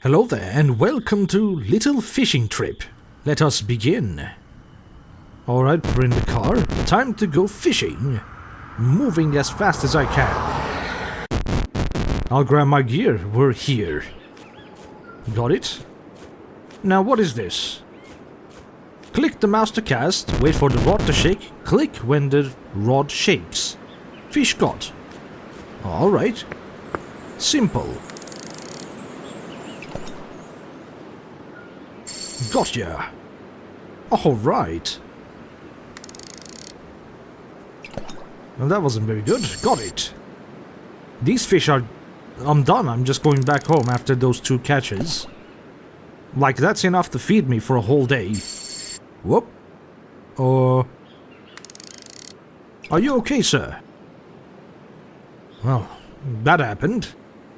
Hello there and welcome to Little Fishing Trip. Let us begin. Alright, we're in the car. Time to go fishing. Moving as fast as I can. I'll grab my gear. We're here. Got it? Now what is this? Click the mouse to cast, wait for the rod to shake, click when the rod shakes. Fish caught. Alright. Simple. Gotcha. Alright. Well, that wasn't very good. Got it. These fish are... I'm done. I'm just going back home after those 2 catches. Like, that's enough to feed me for a whole day. Whoop. Are you okay, sir? Well, that happened.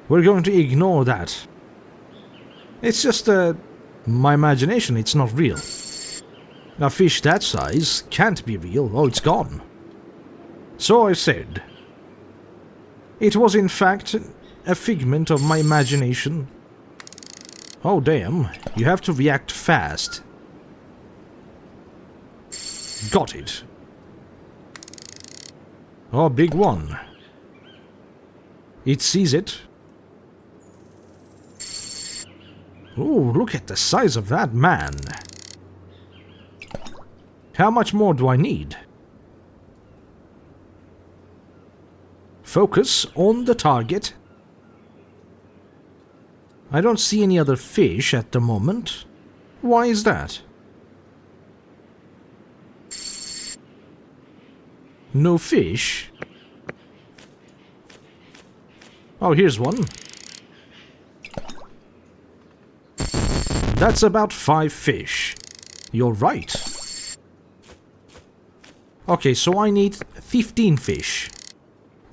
We're going to ignore that. It's just, my imagination, it's not real. A fish that size can't be real. Oh, it's gone. So I said. It was in fact a figment of my imagination. Oh damn, you have to react fast. Got it. Oh, big one. It sees it. Oh, look at the size of that man. How much more do I need? Focus on the target. I don't see any other fish at the moment. Why is that? No fish? Oh, here's one. That's about 5 fish. You're right. Okay, so I need 15 fish.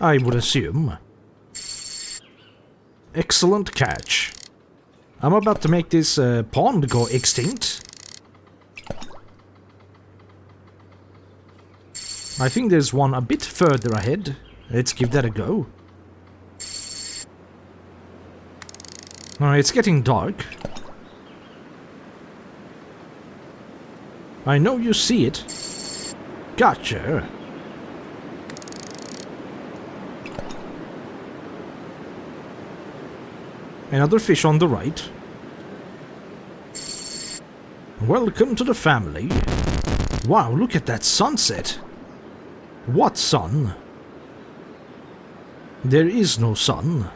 I would assume. Excellent catch. I'm about to make this pond go extinct. I think there's one a bit further ahead. Let's give that a go. It's getting dark. I know you see it. Gotcha. Another fish on the right. Welcome to the family. Wow, look at that sunset. What sun? There is no sun.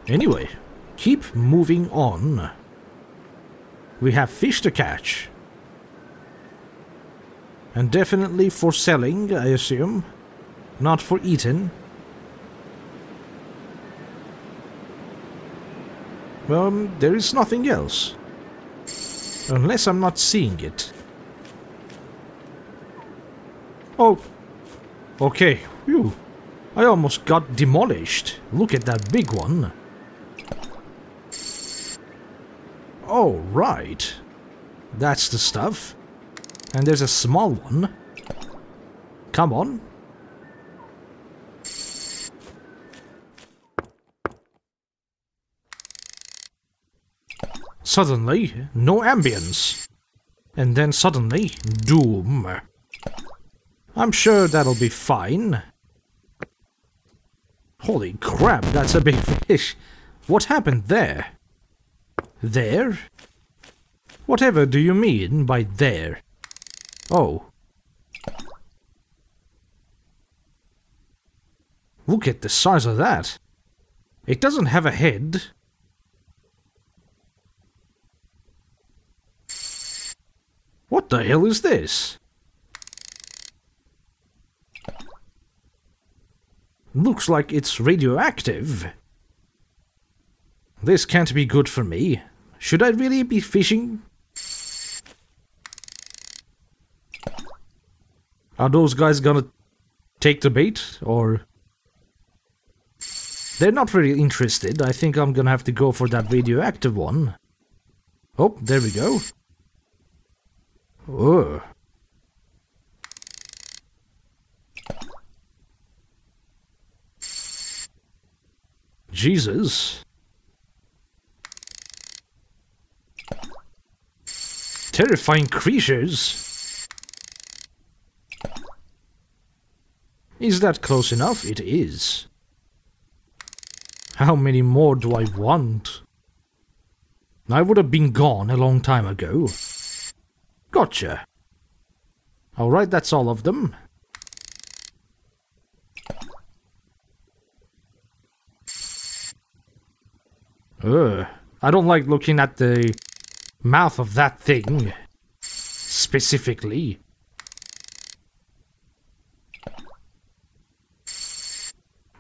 Anyway, keep moving on. We have fish to catch. And definitely for selling, I assume. Not for eating. There is nothing else. Unless I'm not seeing it. Oh. Okay. Phew. I almost got demolished. Look at that big one. Oh, right. That's the stuff. And there's a small one. Come on. Suddenly, no ambience. And then suddenly, doom. I'm sure that'll be fine. Holy crap, that's a big fish. What happened there? There? Whatever do you mean by there? Oh. Look at the size of that. It doesn't have a head. What the hell is this? Looks like it's radioactive. This can't be good for me. Should I really be fishing? Are those guys gonna take the bait, or... They're not really interested. I think I'm gonna have to go for that radioactive one. Oh, there we go. Oh. Jesus. Terrifying creatures. Is that close enough? It is. How many more do I want? I would have been gone a long time ago. Gotcha. Alright, that's all of them. I don't like looking at the mouth of that thing. Specifically.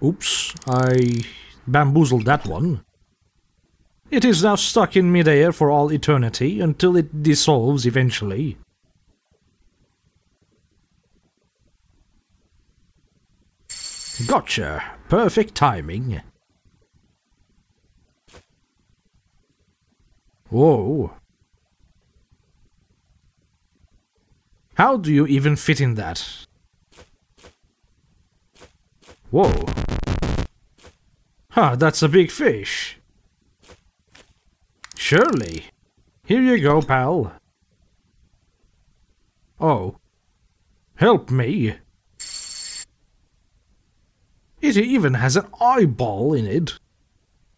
Oops, I bamboozled that one. It is now stuck in midair for all eternity until it dissolves eventually. Gotcha. Perfect timing. Whoa. How do you even fit in that? Whoa. Huh, that's a big fish. Surely. Here you go, pal. Oh. Help me. It even has an eyeball in it.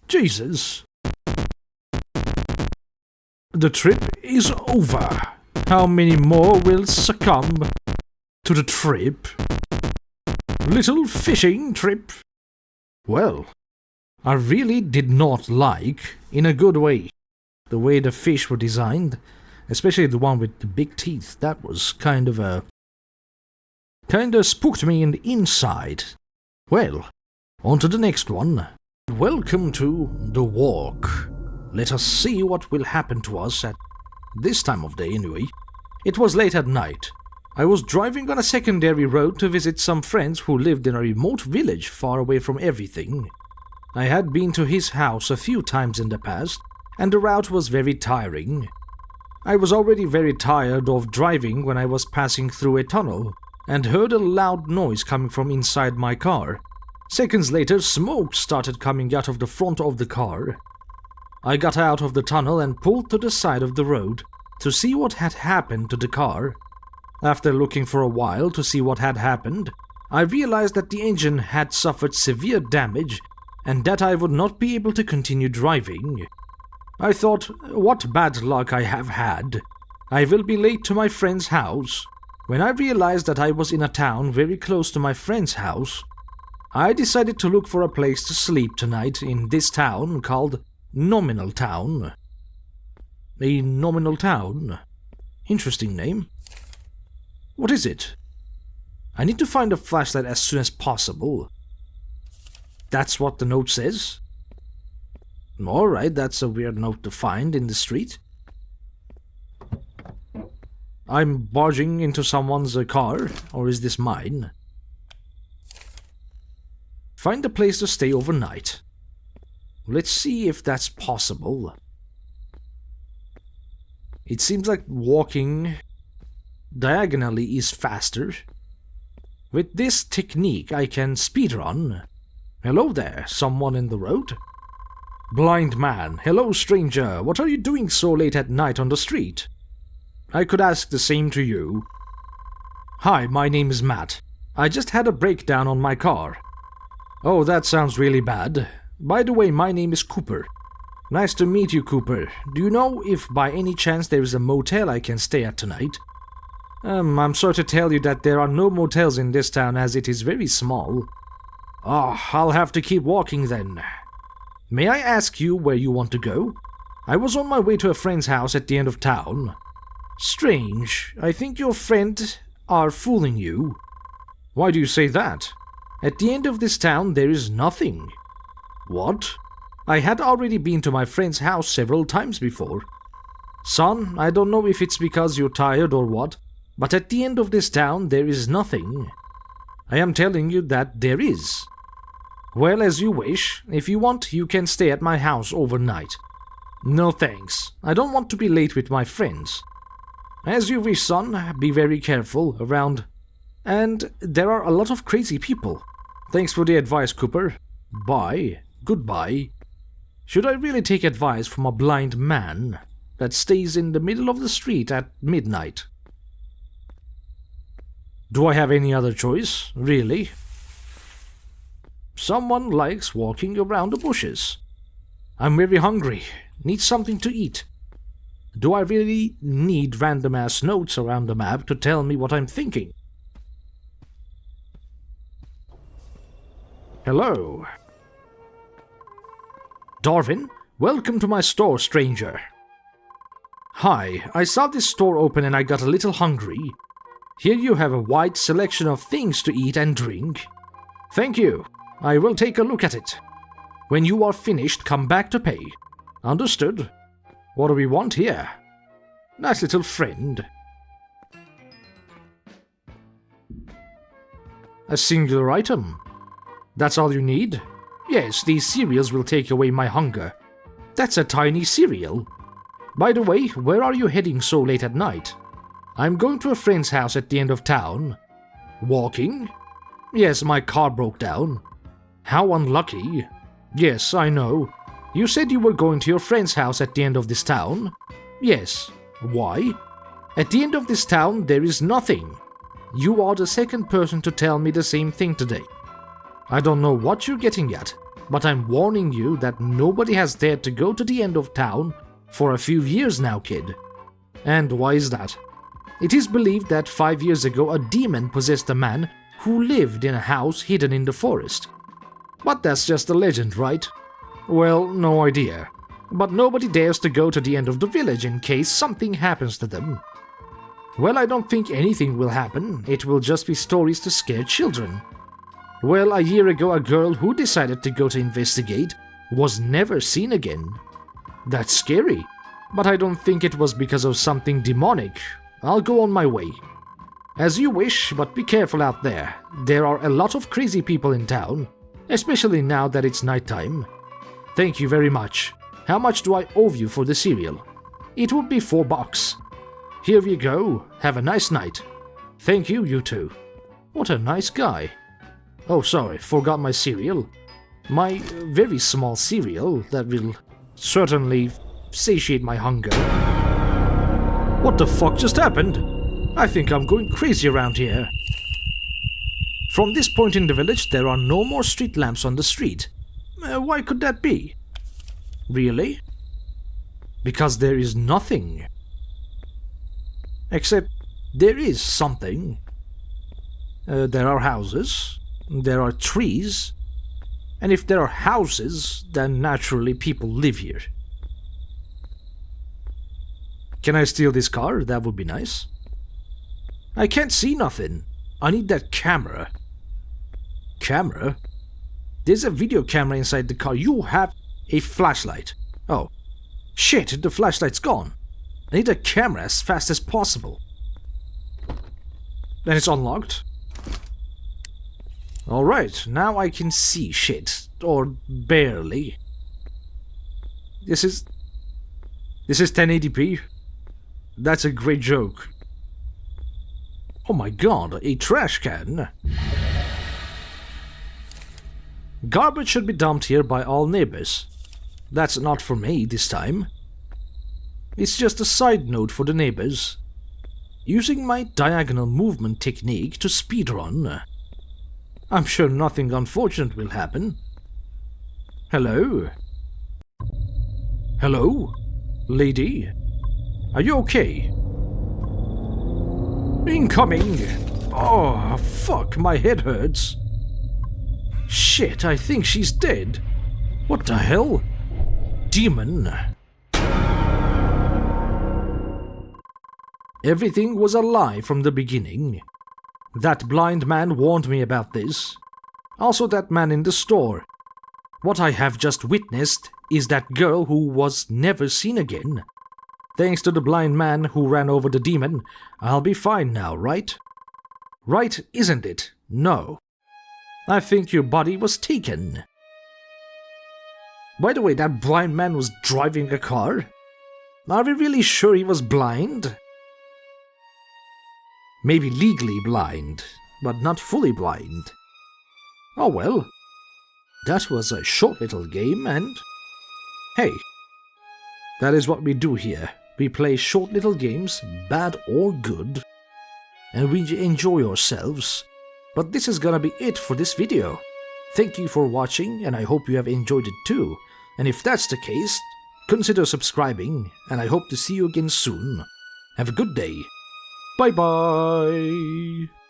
Jesus. The trip is over. How many more will succumb to the trip? Little fishing trip. Well, I really did not like, in a good way, the way the fish were designed, especially the one with the big teeth. That was kinda spooked me in the inside. Well, on to the next one. Welcome to the walk. Let us see what will happen to us at this time of day anyway. It was late at night. I was driving on a secondary road to visit some friends who lived in a remote village far away from everything. I had been to his house a few times in the past, and the route was very tiring. I was already very tired of driving when I was passing through a tunnel, and heard a loud noise coming from inside my car. Seconds later, smoke started coming out of the front of the car. I got out of the tunnel and pulled to the side of the road to see what had happened to the car. After looking for a while to see what had happened, I realized that the engine had suffered severe damage and that I would not be able to continue driving. I thought, what bad luck I have had. I will be late to my friend's house. When I realized that I was in a town very close to my friend's house, I decided to look for a place to sleep tonight in this town called Nominal Town. A nominal town? Interesting name. What is it? I need to find a flashlight as soon as possible. That's what the note says? Alright, that's a weird note to find in the street. I'm barging into someone's car, or is this mine? Find a place to stay overnight. Let's see if that's possible. It seems like walking diagonally is faster. With this technique I can speedrun. Hello there, someone in the road? Blind man, hello stranger, what are you doing so late at night on the street? I could ask the same to you. Hi, my name is Matt. I just had a breakdown on my car. Oh, that sounds really bad. By the way, my name is Cooper. Nice to meet you, Cooper. Do you know if by any chance there is a motel I can stay at tonight? I'm sorry to tell you that there are no motels in this town as it is very small. I'll have to keep walking then. May I ask you where you want to go? I was on my way to a friend's house at the end of town. Strange. I think your friend are fooling you. Why do you say that? At the end of this town there is nothing. What? I had already been to my friend's house several times before. Son, I don't know if it's because you're tired or what, but at the end of this town there is nothing. I am telling you that there is. Well, as you wish. If you want, you can stay at my house overnight. No thanks. I don't want to be late with my friends. As you wish, son. Be very careful around. And there are a lot of crazy people. Thanks for the advice, Cooper. Bye. goodbye. Should I really take advice from a blind man that stays in the middle of the street at midnight? Do I have any other choice, really? Someone likes walking around the bushes. I'm very hungry, need something to eat. Do I really need random-ass notes around the map to tell me what I'm thinking? Hello. Darwin, welcome to my store, stranger. Hi, I saw this store open and I got a little hungry. Here you have a wide selection of things to eat and drink. Thank you. I will take a look at it. When you are finished, come back to pay. Understood? What do we want here? Nice little friend. A singular item. That's all you need? Yes, these cereals will take away my hunger. That's a tiny cereal. By the way, where are you heading so late at night? I'm going to a friend's house at the end of town. Walking? Yes, my car broke down. How unlucky. Yes, I know. You said you were going to your friend's house at the end of this town? Yes. Why? At the end of this town, there is nothing. You are the second person to tell me the same thing today. I don't know what you're getting at, but I'm warning you that nobody has dared to go to the end of town for a few years now, kid. And why is that? It is believed that 5 years ago a demon possessed a man who lived in a house hidden in the forest. But that's just a legend, right? Well, no idea. But nobody dares to go to the end of the village in case something happens to them. Well, I don't think anything will happen. It will just be stories to scare children. Well, a year ago a girl who decided to go to investigate was never seen again. That's scary. But I don't think it was because of something demonic. I'll go on my way. As you wish, but be careful out there. There are a lot of crazy people in town, especially now that it's nighttime. Thank you very much. How much do I owe you for the cereal? It would be $4. Here you go. Have a nice night. Thank you, you too. What a nice guy. Oh, sorry, forgot my cereal. My very small cereal that will certainly satiate my hunger. What the fuck just happened? I think I'm going crazy around here. From this point in the village, there are no more street lamps on the street. Why could that be? Really? Because there is nothing. Except there is something. There are houses. There are trees. And if there are houses, then naturally people live here. Can I steal this car? That would be nice. I can't see nothing. I need that camera. Camera? There's a video camera inside the car. You have a flashlight. Oh. Shit, the flashlight's gone. I need a camera as fast as possible. Then it's unlocked. Alright, now I can see shit. Or barely. This is 1080p. That's a great joke. Oh my god, a trash can. Garbage should be dumped here by all neighbors. That's not for me this time. It's just a side note for the neighbors. Using my diagonal movement technique to speedrun. I'm sure nothing unfortunate will happen. Hello? Hello? Lady? Are you okay? Incoming! Oh, fuck, my head hurts. Shit, I think she's dead. What the hell? Demon. Everything was a lie from the beginning. That blind man warned me about this. Also that man in the store. What I have just witnessed is that girl who was never seen again. Thanks to the blind man who ran over the demon, I'll be fine now, right? Right, isn't it? No. I think your body was taken. By the way, that blind man was driving a car? Are we really sure he was blind? Maybe legally blind, but not fully blind. Oh well. that was a short little game, and hey, that is what we do here. We play short little games, bad or good, and we enjoy ourselves. But this is gonna be it for this video. Thank you for watching, and I hope you have enjoyed it too. And if that's the case, consider subscribing, and I hope to see you again soon. Have a good day. Bye bye.